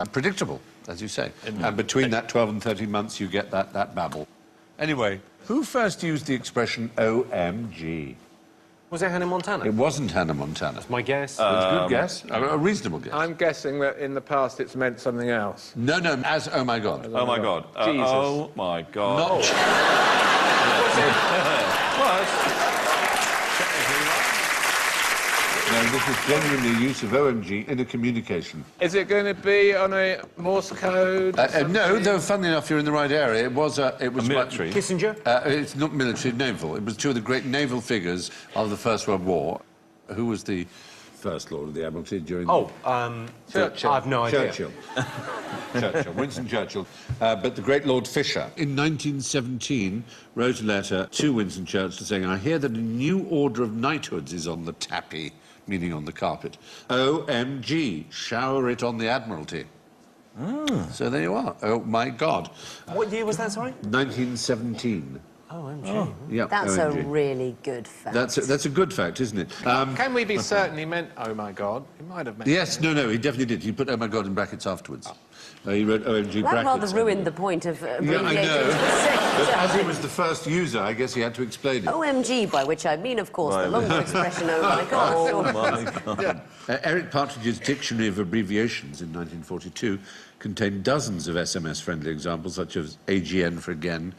Predictable, as you say. And between that 12 and 13 months, you get that babble. Anyway, who first used the expression OMG? Was it Hannah Montana? It wasn't Hannah Montana. That's my guess. It's a good guess. A reasonable guess. I'm guessing that in the past it's meant something else. No, as oh my God. Oh my God. Jesus. Oh my God. Not... No, this is genuinely use of OMG in a communication. Is it going to be on a Morse code? No, though, funnily enough, you're in the right area. It was military. Kissinger? It's not military, naval. It was two of the great naval figures of the First World War. Who was the First Lord of the Admiralty during Churchill. I have no idea. Churchill. Churchill, Winston Churchill. But the great Lord Fisher, in 1917, wrote a letter to Winston Churchill saying, I hear that a new order of knighthoods is on the tapis, meaning on the carpet. OMG, shower it on the Admiralty. So there you are. Oh, my God. What year was that, sorry? 1917. OMG. Yeah, That's OMG. a really good fact. That's a good fact, isn't it? Can we be certain he meant, oh my God? He might have meant... Yes, no, he definitely did. He put oh my God in brackets afterwards. He wrote OMG that brackets. rather ruined the point of abbreviating I know. to the second But as he time. was the first user, I guess he had to explain it. OMG, by which I mean, of course, the longer expression, oh my God. Oh my God. Eric Partridge's Dictionary of Abbreviations in 1942 contained dozens of SMS-friendly examples, such as AGN for again,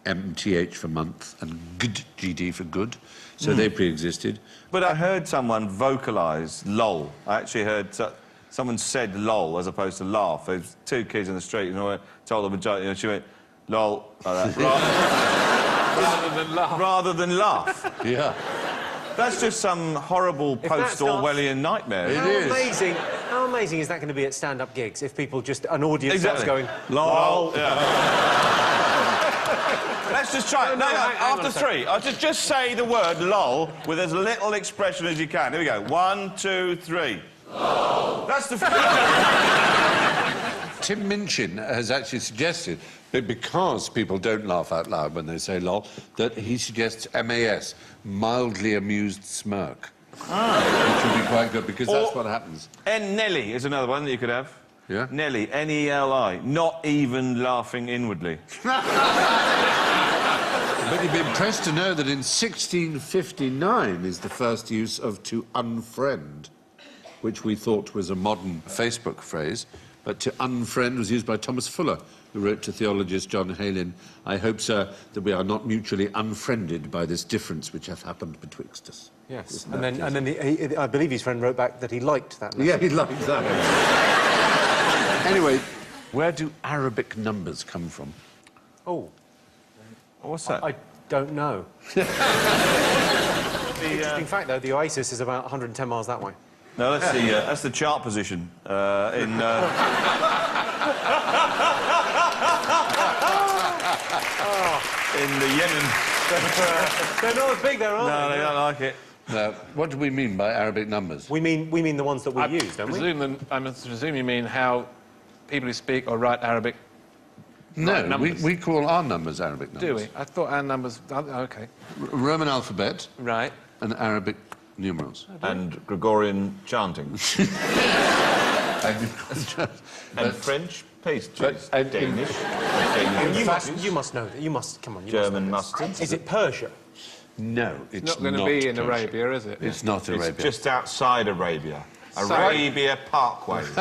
MTH for month, and GD for good. So they pre-existed. But I heard someone vocalise LOL. I actually heard someone said LOL as opposed to laugh. There was two kids in the street and I told them a joke, and she went, LOL, like that. Rather than laugh. Rather than laugh. Yeah. That's just some horrible post-Orwellian nightmare. How amazing is that going to be at stand-up gigs if people just, an audience starts going, LOL. Let's just try it. No, after three. I'll just say the word LOL with as little expression as you can. Here we go. 1, 2, 3. LOL. That's the... Tim Minchin has actually suggested that because people don't laugh out loud when they say lol, that he suggests MAS, mildly amused smirk. Which would be quite good, because that's what happens. Nelly is another one that you could have. Yeah? Nelly, N-E-L-I, not even laughing inwardly. But you'd be impressed to know that in 1659 is the first use of to unfriend, which we thought was a modern Facebook phrase, but to unfriend was used by Thomas Fuller, who wrote to theologist John Heylin, I hope, sir, that we are not mutually unfriended by this difference which hath happened betwixt us. yes. And then I believe his friend wrote back that he liked that letter. Yeah, he liked that. Anyway, where do Arabic numbers come from? Oh. What's that? I don't know. Interesting fact, though, the Oasis is about 110 miles that way. No, that's the chart position in the Yemen. They're not as big, though, are No, they don't like it. Now, what do we mean by Arabic numbers? We mean the ones that we use, don't we? I presume you mean how people who speak or write Arabic No, numbers. we call our numbers Arabic numbers. Do we? I thought our numbers... OK. Roman alphabet Right. and Arabic numerals. And Gregorian chanting. And French pastries. But- Danish. You must know that. You must... Come on, you German must know mustard. this. Is it Persia? No, it's Not going to be in Persia. Arabia, is it? It's not Arabia. It's just outside Arabia. Sorry? Arabia Parkway. It's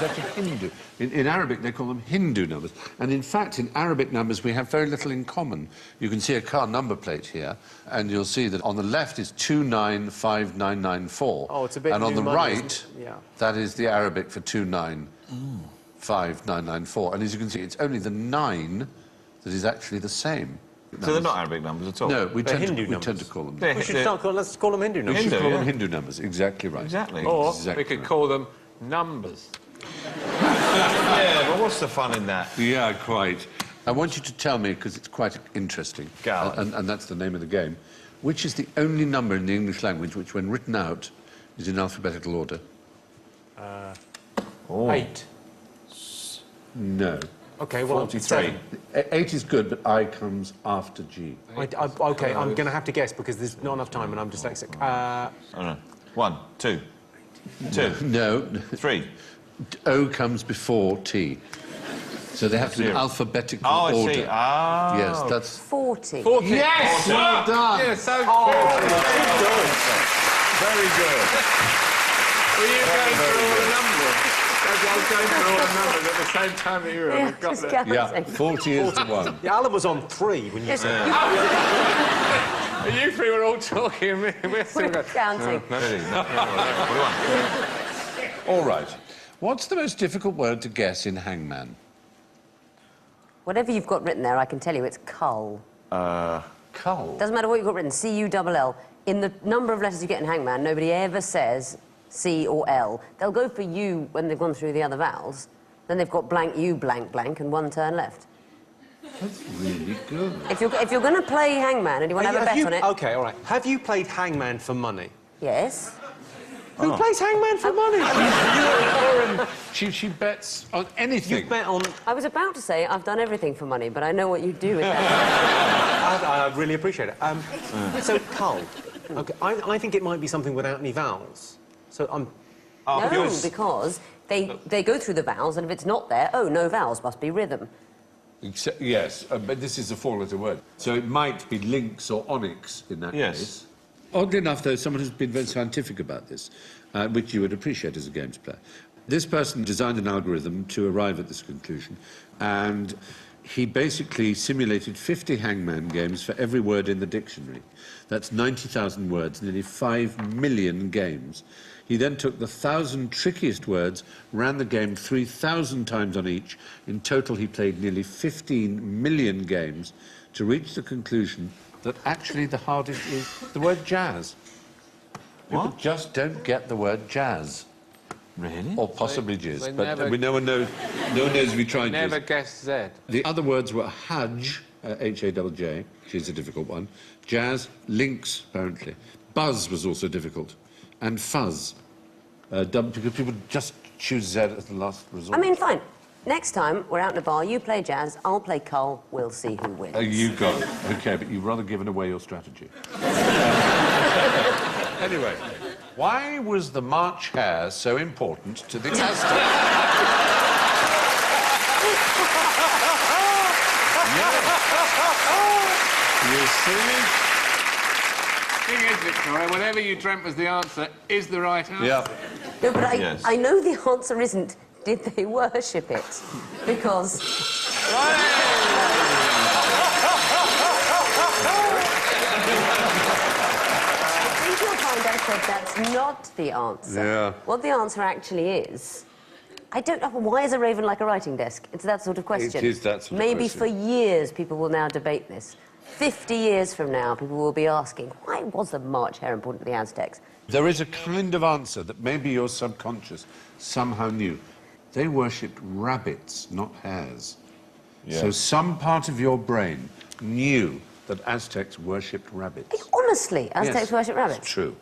actually Hindu. In Arabic, they call them Hindu numbers. And in fact, in Arabic numbers, we have very little in common. You can see a car number plate here, and you'll see that on the left is 295994. Oh, it's a bit And on the new money, right, isn't it? Yeah. that is the Arabic for 295994. And as you can see, it's only the 9 that is actually the same. So they're not Arabic numbers at all? No, we tend Hindu to numbers. call them. They're- We should let's call them Hindu We numbers. should Hindu, call yeah. them Hindu numbers. Exactly right. Exactly. Or Exactly we could right. call them numbers. Yeah, but what's the fun in that? Yeah, quite. I want you to tell me, because it's quite interesting, Go on. and that's the name of the game, which is the only number in the English language which, when written out, is in alphabetical order? 8. No. OK, well, 43. 7. 8 is good, but I comes after G. OK, I'm going to have to guess because there's not enough time and I'm dyslexic. Oh, no. 1, 2, 2, No. 3. O comes before T. So they have to be in alphabetical order. I see. Oh. Yes, that's... 40. 40. Yes! Well done! Yeah, so Very good. Were you going through all the numbers? I was going through all the numbers at the same time that you were. Yeah, Got just it. Yeah, 40 is the one. Yeah, Alan was on 3 when you said You three were all talking and we're still We're going... counting. All right. What's the most difficult word to guess in Hangman? Whatever you've got written there, I can tell you it's cull. Cull. Doesn't matter what you've got written, C-U-L-L. In the number of letters you get in Hangman, nobody ever says C or L. They'll go for U when they've gone through the other vowels. Then they've got blank U, blank, blank, and one turn left. That's really good. If you're going to play Hangman and you want to have a bet on it... OK, all right. Have you played Hangman for money? Yes. Who plays Hangman for money? She bets on anything. You bet on... I was about to say I've done everything for money, but I know what you do with that. I really appreciate it. So, cull. OK, I think it might be something without any vowels. So, No, because they go through the vowels, and if it's not there, oh, no vowels, must be rhythm. Yes, but this is a four-letter word. So it might be lynx or onyx in that case. Oddly enough, though, someone has been very scientific about this, which you would appreciate as a games player. This person designed an algorithm to arrive at this conclusion, and he basically simulated 50 Hangman games for every word in the dictionary. That's 90,000 words, nearly 5 million games. He then took the 1,000 trickiest words, ran the game 3,000 times on each. In total, he played nearly 15 million games to reach the conclusion that actually the hardest is the word jazz. People just don't get the word jazz. Really? Or possibly jizz, they but never- no one knows if we tried Never jizz. guessed Z. The other words were Hajj, H-A-J-J, which is a difficult one. Jazz, lynx, apparently. Buzz was also difficult. And fuzz, because people just choose Z as the last resort. I mean, fine. Next time we're out in a bar, you play jazz, I'll play cull, we'll see who wins. You got it. OK, but you've rather given away your strategy. Anyway, why was the March hare so important to the Aztecs? You see? Thing is, Victoria, whatever you dreamt was the answer is the right answer. Yeah. No, but Yes. I know the answer isn't, did they worship it? Because... I think you'll find I said that's not the answer. Yeah. What the answer actually is... I don't know, why is a raven like a writing desk? It's that sort of question. It is that sort of Maybe question. for years people will now debate this. 50 years from now, people will be asking, why was the March hare important to the Aztecs? There is a kind of answer that maybe your subconscious somehow knew. They worshipped rabbits, not hares. Yeah. So some part of your brain knew that Aztecs worshipped rabbits. Honestly, Aztecs worship rabbits? It's true.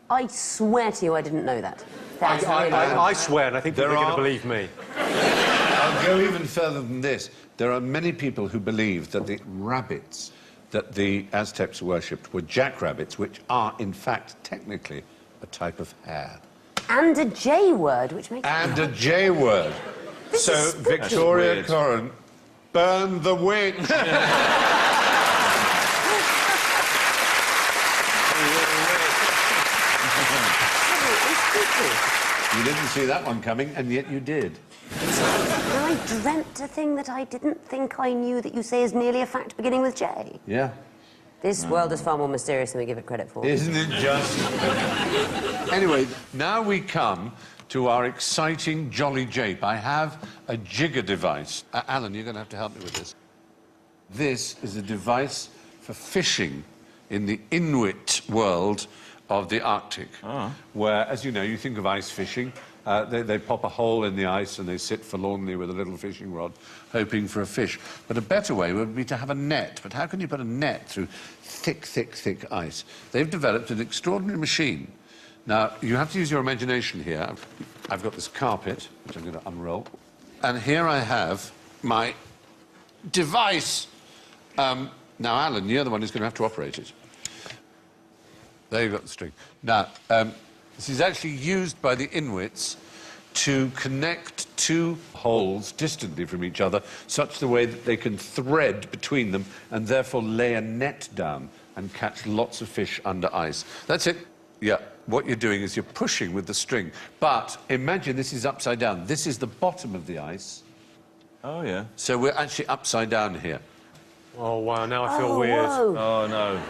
I swear to you I didn't know that. That's really I swear, and I think people are going to believe me. I'll go even further than this. There are many people who believe that the rabbits that the Aztecs worshipped were jackrabbits, which are, in fact, technically a type of hare. And a J word, which makes... And a J word. This So, is spooky. Victoria Weird. Corrin, burn the witch! You didn't see that one coming, and yet you did. And I dreamt a thing that I didn't think I knew that you say is nearly a fact beginning with J. Yeah. This world is far more mysterious than we give it credit for. Isn't it just? Anyway, now we come to our exciting Jolly Jape. I have a jigger device. Alan, you're going to have to help me with this. This is a device for fishing in the Inuit world of the Arctic, where, as you know, you think of ice fishing. They pop a hole in the ice and they sit forlornly with a little fishing rod, hoping for a fish. But a better way would be to have a net. But how can you put a net through thick, thick, thick ice? They've developed an extraordinary machine. Now, you have to use your imagination here. I've got this carpet, which I'm going to unroll. And here I have my device. Now, Alan, you're the one who's going to have to operate it. There you've got the string. Now, this is actually used by the Inuits to connect two holes distantly from each other, such the way that they can thread between them and therefore lay a net down and catch lots of fish under ice. That's it. Yeah, what you're doing is you're pushing with the string. But imagine this is upside down. This is the bottom of the ice. Oh, yeah. So we're actually upside down here. Oh, wow, now I feel Oh, weird. whoa. Oh, no.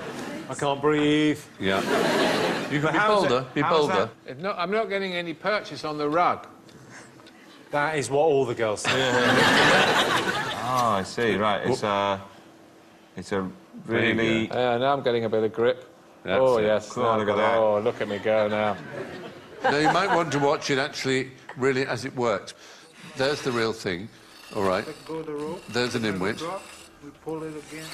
I can't breathe. Yeah. You Be bolder, be bolder. I'm not getting any purchase on the rug. That is what all the girls say. Oh, I see. Right, it's a really... Yeah, now I'm getting a bit of grip. That's oh, it. yes. Cool, look at that. Oh, look at me go now. Now, you might want to watch it actually, really, as it works. There's the real thing, all right. Let go of the rope. There's an inwit. Drop, we pull it again.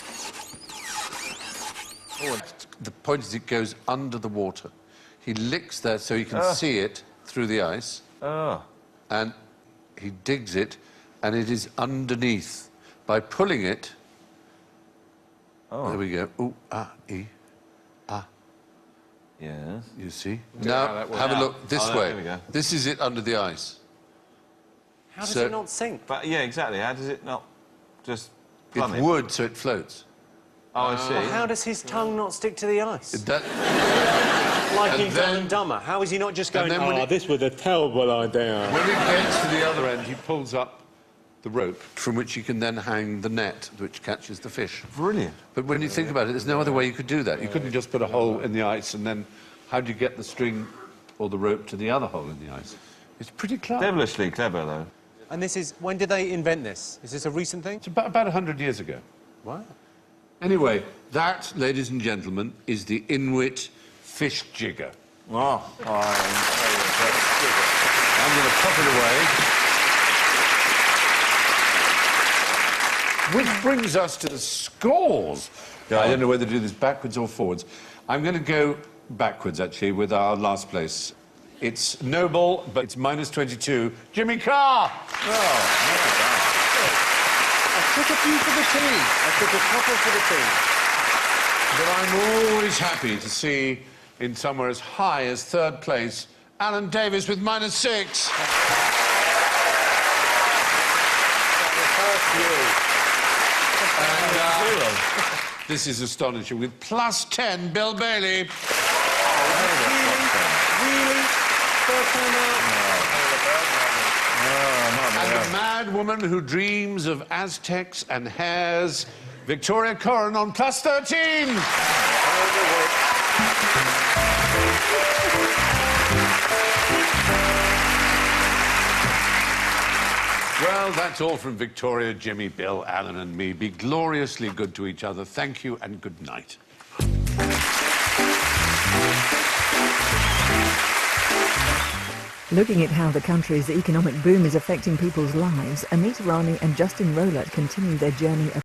Oh, and the point is it goes under the water. He licks there so you can see it through the ice, Oh. and he digs it, and it is underneath. By pulling it, there we go. Ooh, ah, ee, ah. Yes. You see? how Now, that works. have a look this Oh, way. there we go. This is it under the ice. How does So- it not sink? But, yeah, exactly. How does it not just It's plummet? wood, so it floats. Oh, I see. Well, how does his tongue not stick to the ice? That, Like and in Dumb then- and Dumber. How is he not just going, then when oh, it- this was a terrible idea? when it gets to the other end, he pulls up the rope from which he can then hang the net which catches the fish. Brilliant. But when you think about it, there's no other way you could do that. You couldn't just put a hole in the ice and then how do you get the string or the rope to the other hole in the ice? It's pretty clever. Devilishly clever, though. And this is... When did they invent this? Is this a recent thing? It's about 100 years ago. Wow. Anyway, that, ladies and gentlemen, is the Inuit fish jigger. Oh, I'm going to pop it away. Which brings us to the scores. I don't know whether to do this backwards or forwards. I'm going to go backwards, actually, with our last place. It's Noble, but it's -22. Jimmy Carr! I took a few for the team. I took a couple for the team. But I'm always happy to see, in somewhere as high as third place, Alan Davis with -6. And this is astonishing, with +10, Bill Bailey. Really? First time out? And the mad woman who dreams of Aztecs and hares, Victoria Corrin on +13. Well, that's all from Victoria, Jimmy, Bill, Alan and me. Be gloriously good to each other. Thank you and good night. Looking at how the country's economic boom is affecting people's lives, Anita Rani and Justin Rollett continue their journey of